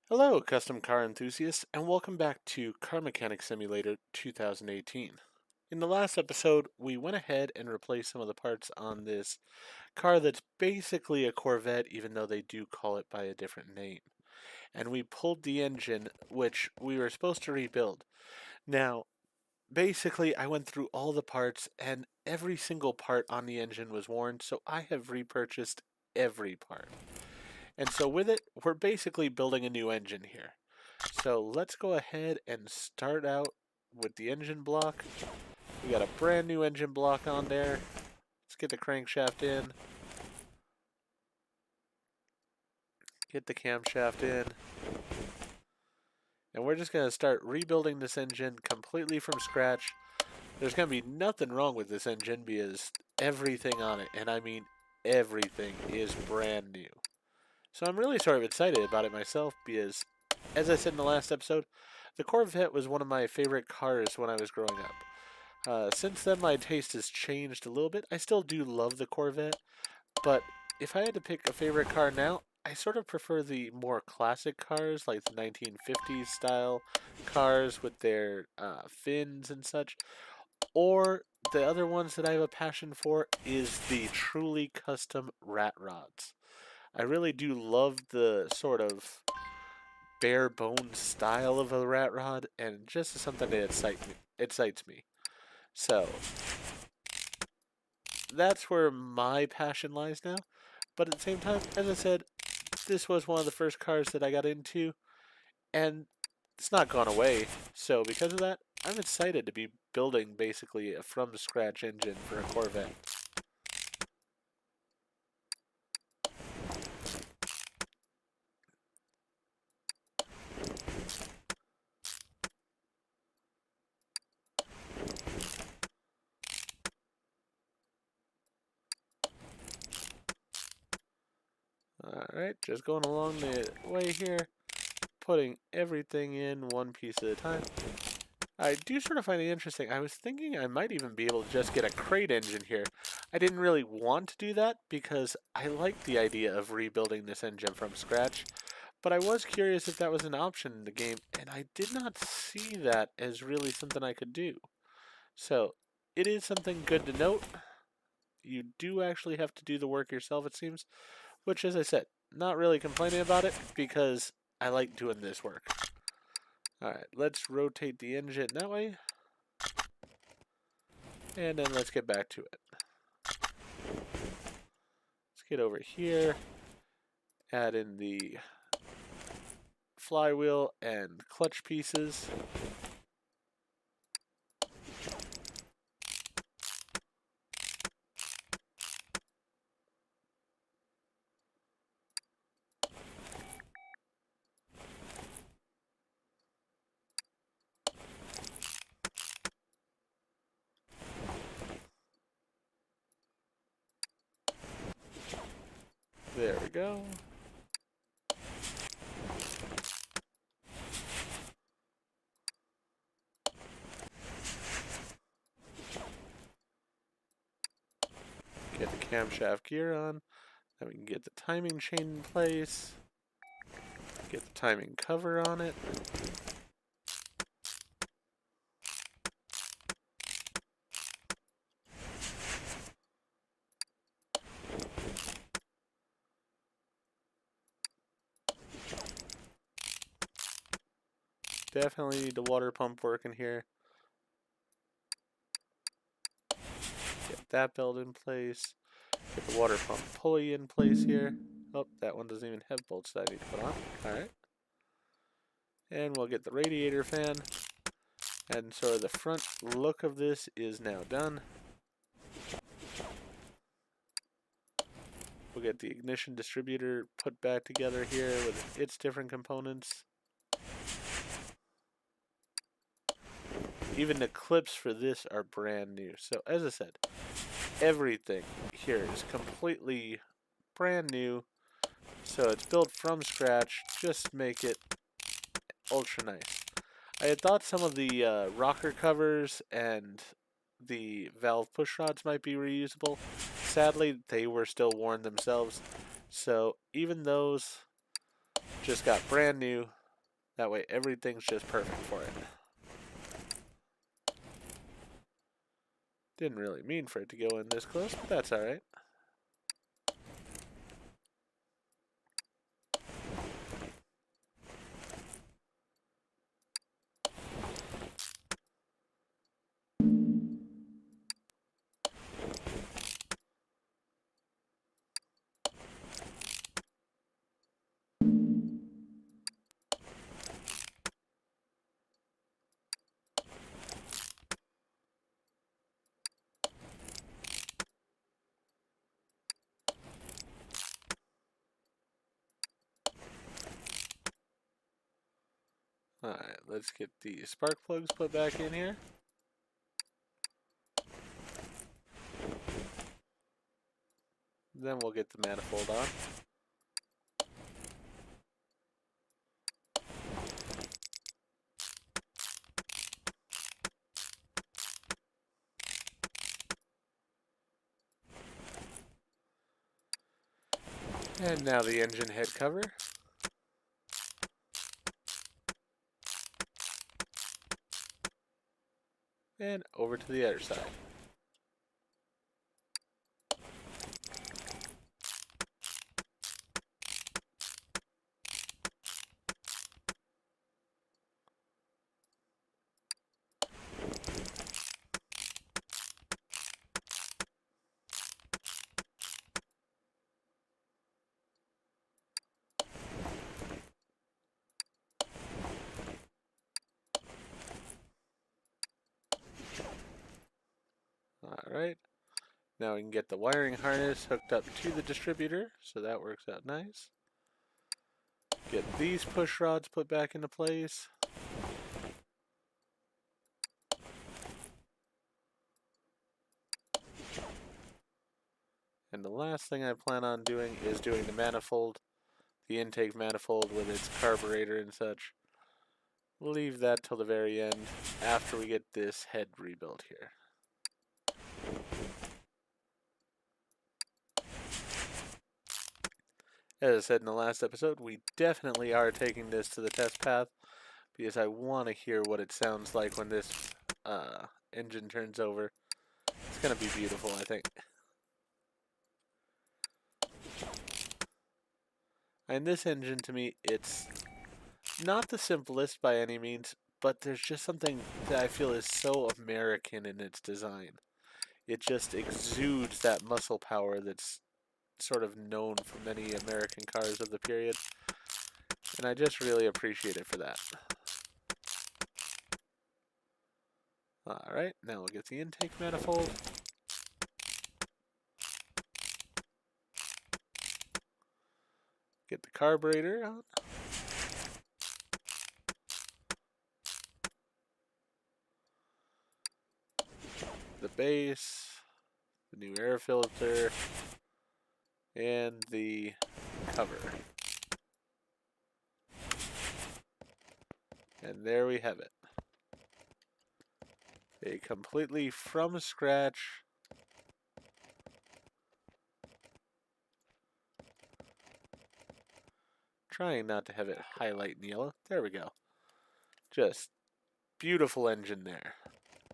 Hello, custom car enthusiasts, and welcome back to Car Mechanic Simulator 2018. In the last episode, we went ahead and replaced some of the parts on this car that's basically a Corvette, even though they do call it by a different name. And we pulled the engine, which we were supposed to rebuild. Now, basically, I went through all the parts, and every single part on the engine was worn, so I have repurchased every part. And so with it, we're basically building a new engine here. So let's go ahead and start out with the engine block. We got a brand new engine block on there. Let's get the crankshaft in. Get the camshaft in. And we're just going to start rebuilding this engine completely from scratch. There's going to be nothing wrong with this engine because everything on it, and I mean everything, is brand new. So I'm really sort of excited about it myself because, as I said in the last episode, the Corvette was one of my favorite cars when I was growing up. Since then, my taste has changed a little bit. I still do love the Corvette, but if I had to pick a favorite car now, I sort of prefer the more classic cars, like the 1950s style cars with their fins and such. Or the other ones that I have a passion for is the truly custom rat rods. I really do love the sort of bare bones style of a rat rod, and just something that excites me. So that's where my passion lies now. But at the same time, as I said, this was one of the first cars that I got into, and it's not gone away. So because of that, I'm excited to be building basically a from scratch engine for a Corvette. Alright, just going along the way here, putting everything in one piece at a time. I do sort of find it interesting. I was thinking I might even be able to just get a crate engine here. I didn't really want to do that because I like the idea of rebuilding this engine from scratch, but I was curious if that was an option in the game, and I did not see that as really something I could do. So, it is something good to note. You do actually have to do the work yourself, it seems, which, as I said, not really complaining about it because I like doing this work. Alright, let's rotate the engine that way. And then let's get back to it. Let's get over here. Add in the flywheel and clutch pieces. There we go. Get the camshaft gear on. Then we can get the timing chain in place. Get the timing cover on it. Definitely need the water pump working here. Get that belt in place. Get the water pump pulley in place here. Oh, that one doesn't even have bolts that I need to put on. Alright. And we'll get the radiator fan. And so the front look of this is now done. We'll get the ignition distributor put back together here with its different components. Even the clips for this are brand new. So as I said, everything here is completely brand new. So it's built from scratch. Just make it ultra nice. I had thought some of the rocker covers and the valve push rods might be reusable. Sadly, they were still worn themselves. So even those just got brand new. That way everything's just perfect for it. Didn't really mean for it to go in this close, but that's alright. Alright, let's get the spark plugs put back in here. Then we'll get the manifold on. And now the engine head cover. And over to the other side. Alright, now we can get the wiring harness hooked up to the distributor, so that works out nice. Get these push rods put back into place. And the last thing I plan on doing is doing the manifold, the intake manifold with its carburetor and such. We'll leave that till the very end after we get this head rebuilt here. As I said in the last episode, we definitely are taking this to the test path because I want to hear what it sounds like when this engine turns over. It's going to be beautiful, I think. And this engine, to me, it's not the simplest by any means, but there's just something that I feel is so American in its design. It just exudes that muscle power that's sort of known for many American cars of the period. And I just really appreciate it for that. Alright, now we'll get the intake manifold. Get the carburetor on. The base, the new air filter, and the cover. And there we have it. A completely from scratch trying not to have it highlight in yellow. There we go. Just beautiful engine there.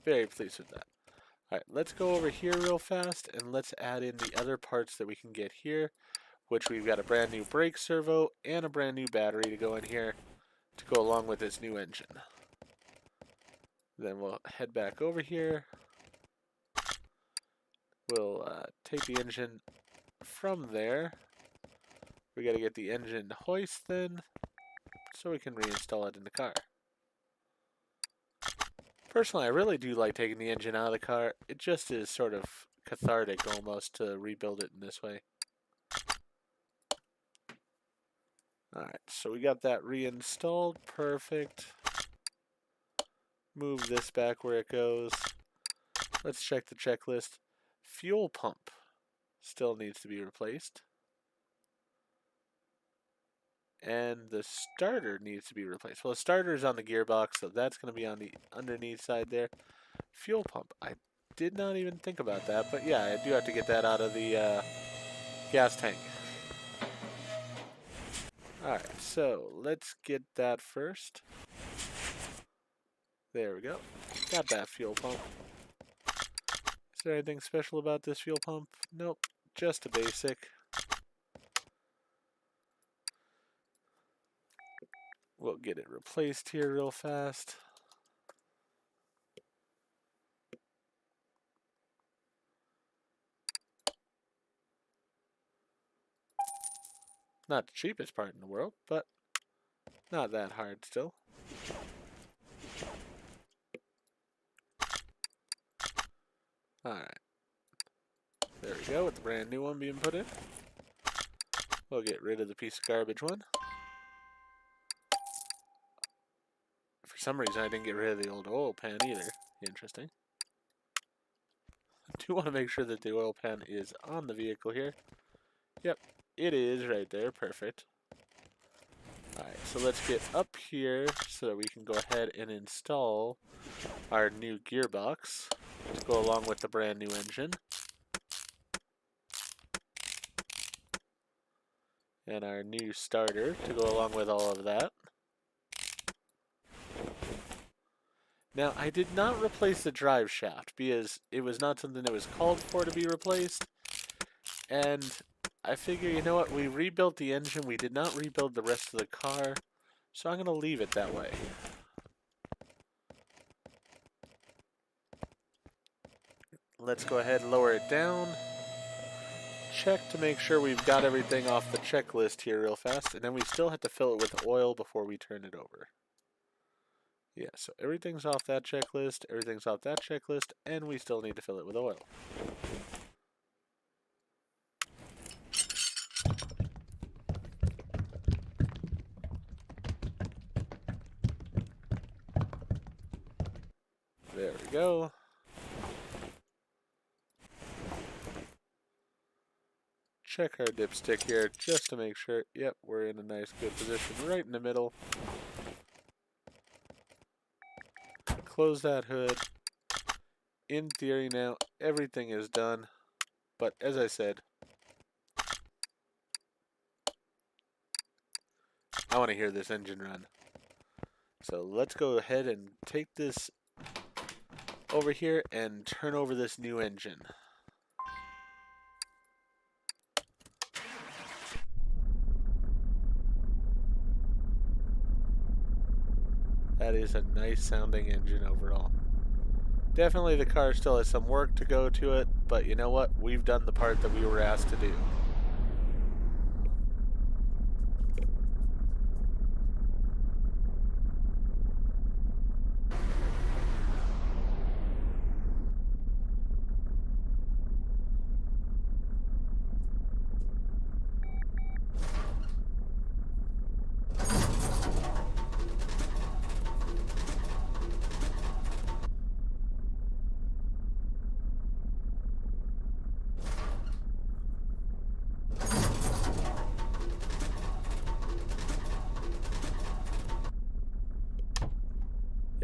Very pleased with that. Alright, let's go over here real fast and let's add in the other parts that we can get here, which we've got a brand new brake servo and a brand new battery to go in here to go along with this new engine. Then we'll head back over here. We'll take the engine from there. We got to get the engine hoist then, so we can reinstall it in the car. Personally, I really do like taking the engine out of the car. It just is sort of cathartic almost to rebuild it in this way. Alright, so we got that reinstalled. Perfect. Move this back where it goes. Let's check the checklist. Fuel pump still needs to be replaced. And the starter needs to be replaced. Well, the starter is on the gearbox, so that's going to be on the underneath side there. Fuel pump. I did not even think about that, but yeah, I do have to get that out of the gas tank. Alright, so let's get that first. There we go. Got that fuel pump. Is there anything special about this fuel pump? Nope, just a basic. We'll get it replaced here real fast. Not the cheapest part in the world, but not that hard still. Alright. There we go, with the brand new one being put in. We'll get rid of the piece of garbage one. For some reason, I didn't get rid of the old oil pan either. Interesting. I do want to make sure that the oil pan is on the vehicle here. Yep, it is right there. Perfect. Alright, so let's get up here so that we can go ahead and install our new gearbox to go along with the brand new engine. And our new starter to go along with all of that. Now, I did not replace the drive shaft because it was not something that was called for to be replaced. And I figure, you know what, we rebuilt the engine, we did not rebuild the rest of the car, so I'm going to leave it that way. Let's go ahead and lower it down. Check to make sure we've got everything off the checklist here real fast, and then we still have to fill it with oil before we turn it over. Yeah, so everything's off that checklist, everything's off that checklist, and we still need to fill it with oil. There we go. Check our dipstick here just to make sure. Yep, we're in a nice good position right in the middle. Close that hood. In theory now, everything is done. But as I said, I want to hear this engine run. So let's go ahead and take this over here and turn over this new engine. That is a nice sounding engine overall. Definitely the car still has some work to go to it, but you know what? We've done the part that we were asked to do.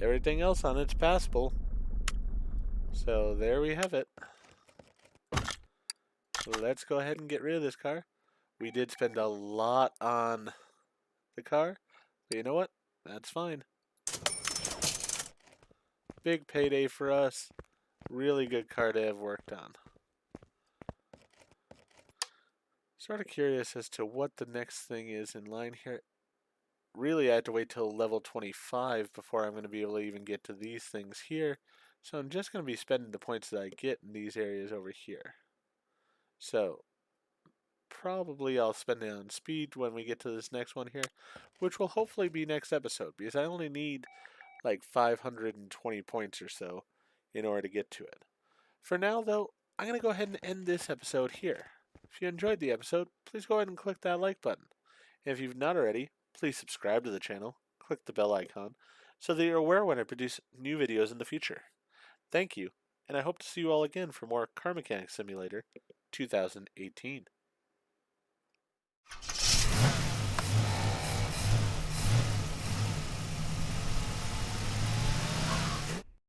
Everything else on it's passable. So there we have it. Let's go ahead and get rid of this car. We did spend a lot on the car, but you know what? That's fine. Big payday for us. Really good car to have worked on. Sort of curious as to what the next thing is in line here. Really, I have to wait till level 25 before I'm going to be able to even get to these things here. So I'm just going to be spending the points that I get in these areas over here. So probably I'll spend it on speed when we get to this next one here, which will hopefully be next episode, because I only need like 520 points or so in order to get to it. For now, though, I'm going to go ahead and end this episode here. If you enjoyed the episode, please go ahead and click that like button. And if you've not already, please subscribe to the channel, click the bell icon, so that you're aware when I produce new videos in the future. Thank you, and I hope to see you all again for more Car Mechanic Simulator 2018.